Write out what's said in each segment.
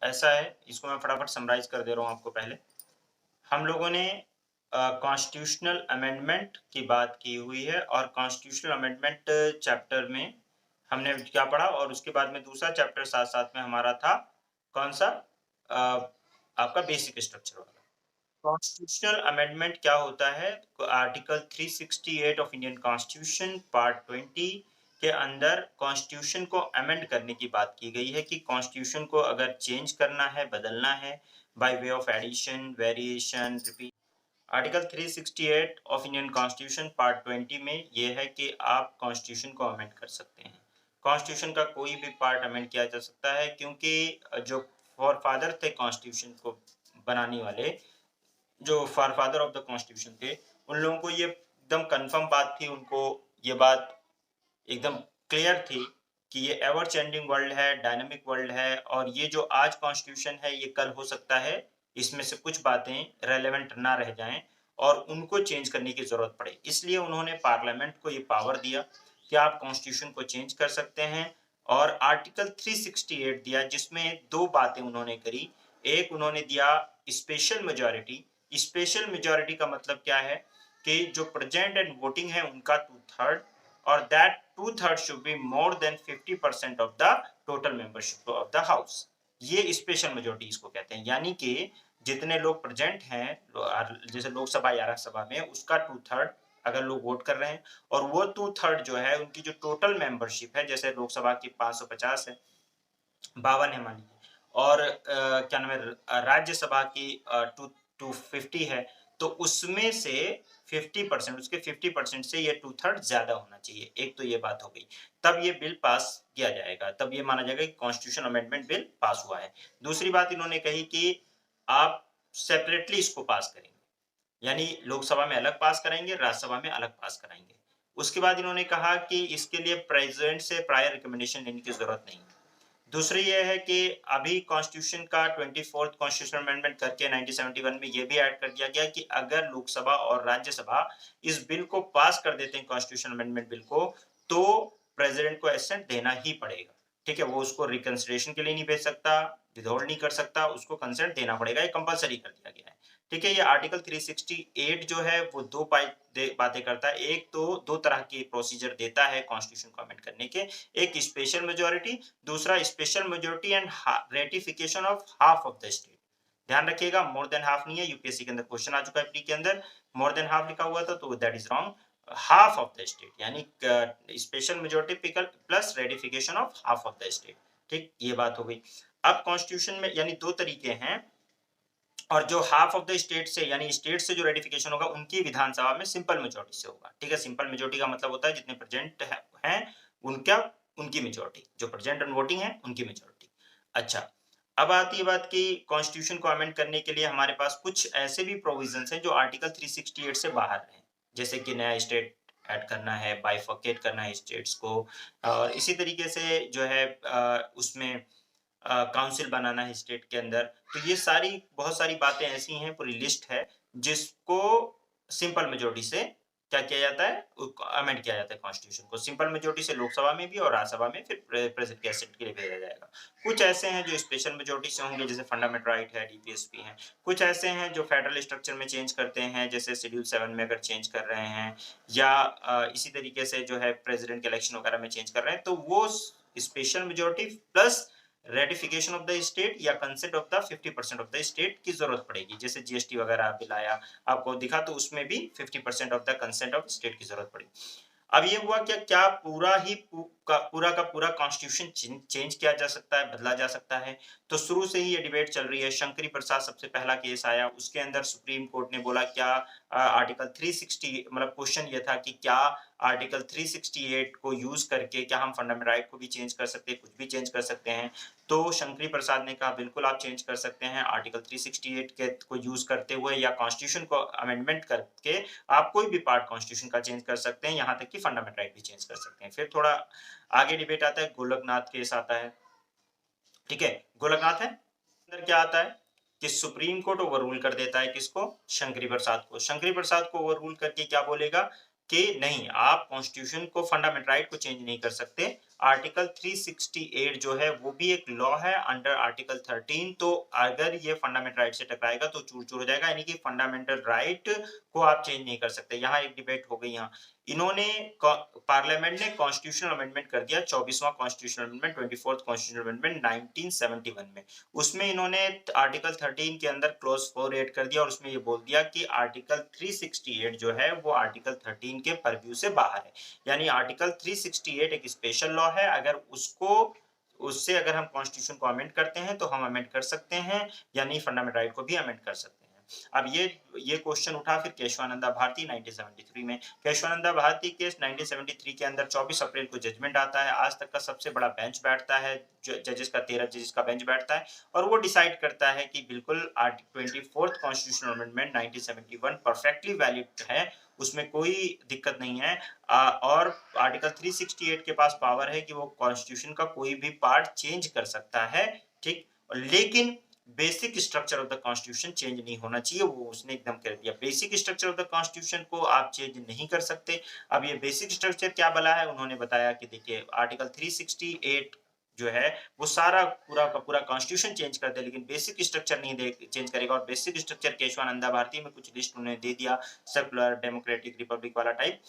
ऐसा है, इसको मैं फटाफट समराइज़ कर दे रहा हूँ आपको पहले। हम लोगों ने कॉन्स्टिट्यूशनल अमेंडमेंट की बात की हुई है और कॉन्स्टिट्यूशनल अमेंडमेंट चैप्टर में हमने क्या पढ़ा और उसके बाद में दूसरा चैप्टर साथ-साथ में हमारा था कौन-सा? आपका बेसिक स्ट्रक्चर वाला। कॉन्स्टिट्यूशनल अमेंडमेंट क्या होता है? Article 368 of Indian Constitution part 20 के अंदर कॉन्स्टिट्यूशन को अमेंड करने की बात की गई है कि कॉन्स्टिट्यूशन को अगर चेंज करना है, बदलना है by way of addition, variation, repeat. Article 368 of Indian Constitution part 20 में ये है कि आप कॉन्स्टिट्यूशन को अमेंड कर सकते हैं। कॉन्स्टिट्यूशन का कोई भी पार्ट अमेंड किया जा सकता है क्योंकि जो फ़ॉरफ़ादर थे कॉन्स्टिट्यूशन को बनाने वाले, जो फ़ॉरफ़ादर ऑफ द कॉन्स्टिट्यूशन थे, उन लोगों को ये एकदम कन्फर्म बात थी, उनको ये बात एकदम क्लियर थी कि ये एवर चेंजिंग वर्ल्ड है, डायनामिक वर्ल्ड है और ये जो आज कॉन्स्टिट्यूशन है, ये कल हो सकता है, इसमें से कुछ बातें रेलेवेंट ना रह जाएँ और उनको चेंज करने की ज़रूरत पड़े। इसलिए उन्होंने पार्लियामेंट को ये पावर दिया कि आप कॉन्स्टिट्यूशन को चेंज कर सकते हैं और आर्टिकल 368 दिया जिसमें 2 बातें उन्होंने करी। एक उन्होंने दिया स्पेशल मेजॉरिटी। स्पेशल मेजॉरिटी का मतलब क्या है कि जो प्रेजेंट एंड वोटिंग है उनका 2/3 or that 2/3 should be more than 50% of the total membership of the house। ये स्पेशल मेजोरिटी इसको कहते हैं, यानी कि जितने लोग प्रेजेंट हैं जैसे लोकसभा या राज्यसभा में उसका 2/3 अगर लोग वोट कर रहे हैं और वो 2/3 जो है उनकी जो टोटल मेंबरशिप है, जैसे लोकसभा की 550 है, 52 है मान लीजिए और क्या नाम है राज्यसभा की 250 है, तो उसमें से 50% उसके 50% से ये 2/3 ज़्यादा होना चाहिए। एक तो ये बात हो गई, तब ये बिल पास किया जाएगा, तब ये माना जाएगा कि कॉन्स्टिट्यूशन अमेंडमेंट बिल पास हुआ है। दूसरी बात इन्होंने कही कि आप सेपरेटली इसको पास करेंगे, यानी लोकसभा में अलग पास कराएँगे, राज्यसभा में अलग पास कराएँगे। उसके बाद इन्होंने कहा कि इसके लिए प्रेज़िडेंट से प्रायर रिकमेंडेशन लेने की ज़रूरत नहीं है। दूसरी ये है कि अभी कॉन्स्टिट्यूशन का 24th कॉन्स्टिट्यूशनल अमेंडमेंट करके 1971 में ये भी ऐड कर दिया गया कि अगर लोकसभा और राज्यसभा इस बिल को पास कर देते हैं कॉन्स्टिट्यूशन अमेंडमेंट बिल को, तो प्रेसिडेंट को एसेंट देना ही पड़ेगा। ठीक है? वो उसको रिकंसिडरेशन के लिए नहीं भेज सकता, विथहोल्ड नहीं कर सकता, उसको कंसेंट देना पड़ेगा, ये कंपल्सरी कर दिया गया है। ठीक है? ये आर्टिकल 368 जो है वो 2 बातें करता है। एक तो 2 तरह की प्रोसीजर देता है कॉन्स्टिट्यूशन को अमेंड करने के, एक स्पेशल मेजॉरिटी, दूसरा special majority and ratification of half of the state. ध्यान रखिएगा मोर देन हाफ नहीं है, यूपीएससी के अंदर क्वेश्चन आ चुका है प्री के अंदर, मोर देन हाफ लिखा हुआ था तो that is wrong. Half of the state यानी special majority plus ratification of half of the state. ठीक, ये बात हो गई। अब कॉन्स्टिट्यूशन में यानी 2 तरीके हैं और जो हाफ ऑफ द स्टेट से यानी स्टेट से जो रेटिफिकेशन होगा उनकी विधानसभा में सिंपल मेजॉरिटी से होगा। ठीक है, सिंपल मेजॉरिटी का मतलब होता है जितने प्रेजेंट हैं उनका उनकी मेजॉरिटी, जो प्रेजेंट एंड वोटिंग है उनकी मेजॉरिटी। अच्छा, अब आती है बात कि कॉन्स्टिट्यूशन को अमेंड करने के लिए हमारे पास कुछ ऐसे भी प्रोविजंस हैं जो आर्टिकल 368 से बाहर हैं, जैसे कि नया स्टेट ऐड करना है, बाइफरकेट करना है स्टेट्स को और इसी तरीके से जो है उसमें काउंसिल बनाना है स्टेट के अंदर। तो ये सारी बहुत सारी बातें ऐसी हैं, पूरी लिस्ट है, जिसको सिंपल मेजॉरिटी से क्या किया जाता है, अमेंड किया जाता है कॉन्स्टिट्यूशन को। सिंपल मेजॉरिटी से लोकसभा में भी और राज्यसभा में फिर प्रेजेंट कैसेट के लिए भेजा जाएगा। कुछ ऐसे हैं जो स्पेशल मेजॉरिटी से होंगे, जैसे फंडामेंटल राइट है, डीपीएसपी है। कुछ ऐसे हैं जो फेडरल स्ट्रक्चर में चेंज करते हैं, जैसे शेड्यूल 7 में अगर चेंज कर रहे हैं या इसी तरीके से जो है प्रेसिडेंट के इलेक्शन वगैरह में चेंज कर रहे हैं, तो वो special majority plus ratification of the state या consent of the 50% of the state की जरूरत पड़ेगी। जैसे जीएसटी वगैरह बिल आया आपको दिखा, तो उसमें भी 50% of the consent of state की जरूरत पड़ी। अब ये हुआ क्या पूरा ही पूरा का पूरा कॉन्स्टिट्यूशन चेंज किया जा सकता है, बदला जा सकता है? तो शुरू से ही ये डिबेट चल रही है। शंकरी प्रसाद सबसे पहला केस आया, उसके अंदर सुप्रीम कोर्ट ने बोला क्या आर्टिकल 360 मतलब क्वेश्चन ये था कि क्या आर्टिकल 368 को यूज करके क्या हम फंडामेंटल राइट को भी चेंज कर सकते हैं, कुछ भी चेंज कर सकते हैं? तो शंकरी प्रसाद ने कहा बिल्कुल आप चेंज कर सकते हैं, आर्टिकल 368 के को यूज करते हुए या कॉन्स्टिट्यूशन को अमेंडमेंट करके आप कोई भी पार्ट कॉन्स्टिट्यूशन का चेंज कर सकते हैं, यहाँ तक कि फंडामेंटल राइट भी चेंज कर सकते हैं। फिर थोड़ा आगे डिबेट आता है, गोलकनाथ केस आता है। ठीक है, गोलकनाथ है, अंदर क्या आता है कि सुप्रीम कोर्ट ओवर रूल कर देता है किसको? शंकरी प्रसाद को। शंकरी प्रसाद को ओवर रूल करके क्या बोलेगा कि नहीं, आप कॉन्स्टिट्यूशन को फंडामेंटल राइट को चेंज नहीं कर सकते, आर्टिकल 368 जो है वो भी एक लॉ है अंडर आर्टिकल 13। तो अगर ये फंडामेंटल राइट से टकराएगा तो चूर-चूर हो जाएगा, यानी कि फंडामेंटल राइट को आप चेंज नहीं कर सकते। यहाँ एक डिबेट हो गई यहाँ। इन्होंने पार्लियामेंट ने कॉन्स्टिट्यूशनल अमेंडमेंट कर दिया, 24वां constitutional amendment, 24th constitutional amendment 1971 में। उसमें इन्होंने आर्टिकल 13 के अंदर क्लॉज 4 ऐड कर दिया और उसमें ये बोल दिया कि आर्टिकल 368 जो है वो आर्टिकल 13 के परव्यू से बाहर है। यानी आर्टिकल 368 एक स्पेशल लॉ है, अगर उससे अगर हम कॉन्स्टिट्यूशन को अमेंड करते हैं तो हम अमेंड कर सकते हैं, यानी फंडामेंटल राइट को भी अमेंड कर सकते हैं। अब ये क्वेश्चन उठा फिर केशवानंदा भारती 1973 में। केशवानंदा भारती केस 1973 के अंदर 24 अप्रैल को जजमेंट आता है। आज तक का सबसे बड़ा बेंच बैठता है, जजेस का 13 जजेस का बेंच बैठता है और वो डिसाइड करता है कि बिल्कुल 24th constitutional amendment 1971 perfectly valid है, उसमें कोई दिक्कत नहीं है। और आर्टिकल 368 के पास पावर है कि वो कॉन्स्टिट्यूशन का कोई भी पार्ट चेंज कर सकता है, ठीक। लेकिन basic structure of the constitution change नहीं होना चाहिए, वो उसने एकदम कर दिया। Basic structure of the constitution को आप चेंज नहीं कर सकते। अब ये बेसिक स्ट्रक्चर क्या बला है, उन्होंने बताया कि देखिए आर्टिकल 368 जो है वो सारा पूरा का पूरा कॉन्स्टिट्यूशन चेंज कर दे, लेकिन बेसिक स्ट्रक्चर नहीं दे चेंज करेगा। और बेसिक स्ट्रक्चर केशवानंदा भारती में कुछ लिस्ट उन्होंने दे दिया, सेकुलर डेमोक्रेटिक रिपब्लिक वाला टाइप।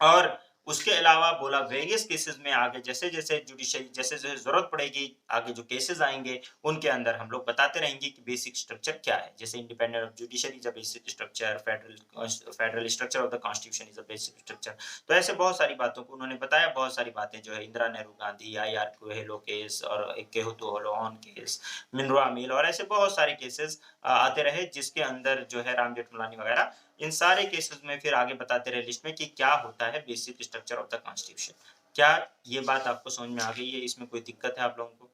और उसके अलावा बोला वेरियस केसेस में आगे जैसे-जैसे जुडिशरी जैसे-जैसे ज़रूरत पड़ेगी, आगे जो केसेस आएँगे, उनके अंदर हम लोग बताते रहेंगे कि बेसिक स्ट्रक्चर क्या है। जैसे independent of judiciary is a basic structure, federal structure of the constitution is a basic structure. तो ऐसे बहुत सारी बातों को उन्होंने बताया, बहुत सारी बातें जो है Indira Nehru Gandhi, IR. Coelho case और एक केहुतो होलोन केस, मिनरवा मिल और ऐसे बहुत सारे केसेस आते रहे, जिसके अंदर जो है राम जेठमलानी वगैरह इन सारे केसेस में फिर आगे बताते रहे लिस्ट में कि क्या होता है basic structure of the constitution. क्या ये बात आपको समझ में आ गई है? इसमें कोई दिक्कत है आप लोगों को?